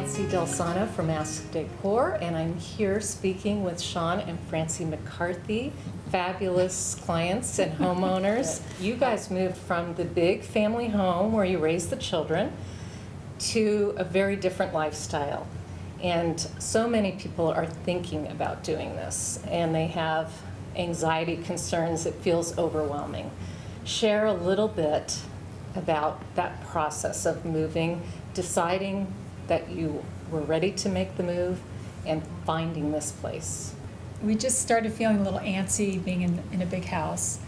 Nancy Delsano from Ask Decor, and I'm here speaking with Sean and Francie McCarthy, fabulous clients and homeowners. You guys moved from the big family home where you raise the children to a very different lifestyle. And so many people are thinking about doing this, and they have anxiety concerns. It feels overwhelming. Share a little bit about that process of moving, deciding that you were ready to make the move, and finding this place. We just started feeling a little antsy being in a big house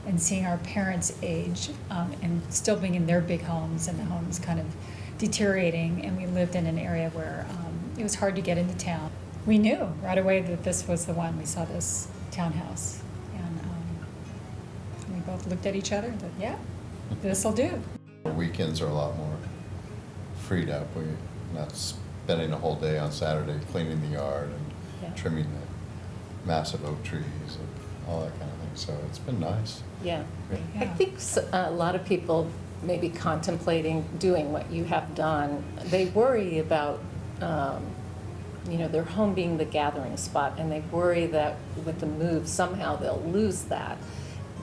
and seeing our parents age and still being in their big homes, and the homes kind of deteriorating, and we lived in an area where it was hard to get into town. We knew right away that this was the one. We saw this townhouse, and we both looked at each other and said, yeah, this'll do. Weekends are a lot more freed up. We're not spending a whole day on Saturday cleaning the yard and trimming the massive oak trees and all that kind of thing. So it's been nice. Yeah. Yeah. I think a lot of people may be contemplating doing what you have done. They worry about their home being the gathering spot, and they worry that with the move somehow they'll lose that.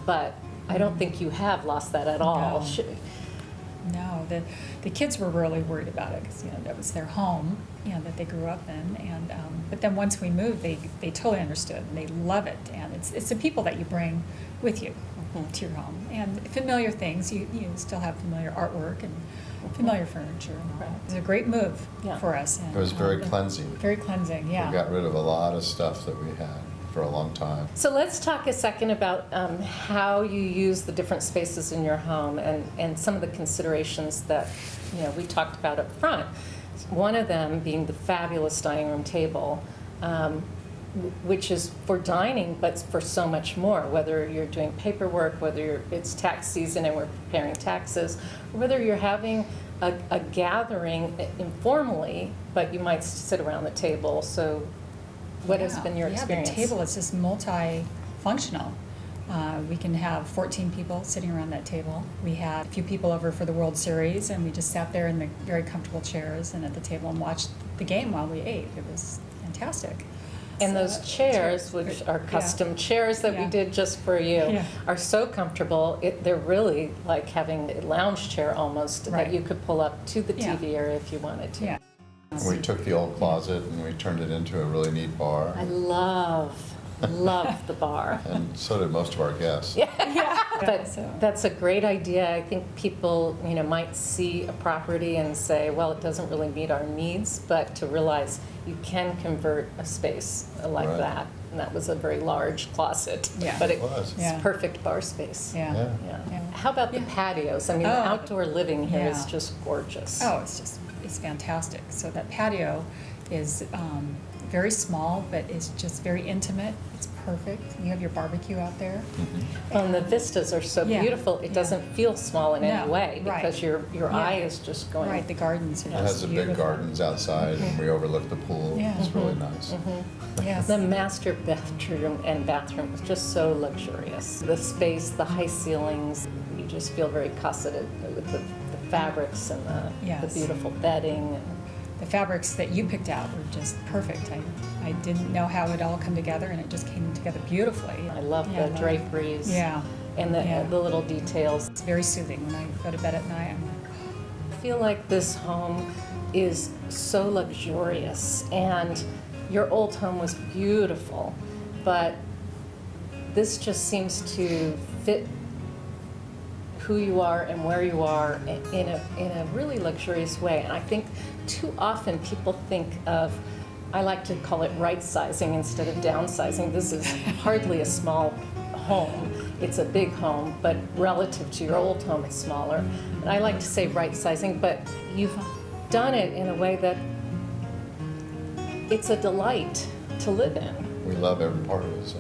But I don't think you have lost that at all. No, the kids were really worried about it because that was their home, that they grew up in, and but then once we moved, they totally understood, and they love it, and it's the people that you bring with you to your home, and familiar things. You still have familiar artwork and familiar furniture. And it was a great move for us. And, it was very cleansing. Very cleansing, yeah. We got rid of a lot of stuff that we had for a long time. So let's talk a second about how you use the different spaces in your home and some of the considerations that we talked about up front. One of them being the fabulous dining room table, which is for dining, but for so much more, whether you're doing paperwork, whether it's tax season and we're preparing taxes, or whether you're having a gathering informally, but you might sit around the table. So what has been your experience? The table is just multi-functional. We can have 14 people sitting around that table. We had a few people over for the World Series, and we just sat there in the very comfortable chairs and at the table and watched the game while we ate. It was fantastic. And those chairs, which are custom chairs that we did just for you, are so comfortable. They're really like having a lounge chair almost that you could pull up to the TV area if you wanted to. Yeah. We took the old closet and we turned it into a really neat bar. I love the bar. And so did most of our guests. But that's a great idea. I think people, might see a property and say, well, it doesn't really meet our needs, but to realize you can convert a space like that. And that was a very large closet, but it's perfect bar space. Yeah. How about the patios? I mean, the outdoor living here is just gorgeous. Oh, it's fantastic. So that patio is very small, but it's just very intimate. It's perfect. You have your barbecue out there. And the vistas are so beautiful. It doesn't feel small in any way because your eye is just going. Right, the gardens. It has the big gardens outside, and we overlook the pool. It's really nice. Yes. The master bedroom and bathroom is just so luxurious. The space, the high ceilings, you just feel very cosseted with the fabrics and the beautiful bedding. The fabrics that you picked out were just perfect. I didn't know how it all come together, and it just came together beautifully. I love the draperies and the little details. It's very soothing when I go to bed at night. I feel like this home is so luxurious, and your old home was beautiful, but this just seems to fit who you are and where you are in a really luxurious way. And I think too often people think of, I like to call it right sizing instead of downsizing. This is hardly a small home. It's a big home, but relative to your old home, it's smaller. And I like to say right sizing, but you've done it in a way that it's a delight to live in. We love every part of it. So.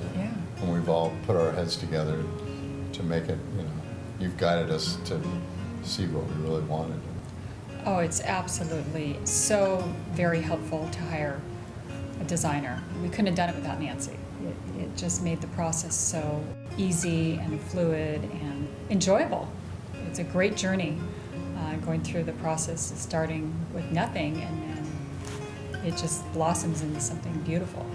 And we've all put our heads together to make it, you've guided us to see what we really wanted. Oh, it's absolutely so very helpful to hire a designer. We couldn't have done it without Nancy. It just made the process so easy and fluid and enjoyable. It's a great journey going through the process, starting with nothing and then it just blossoms into something beautiful.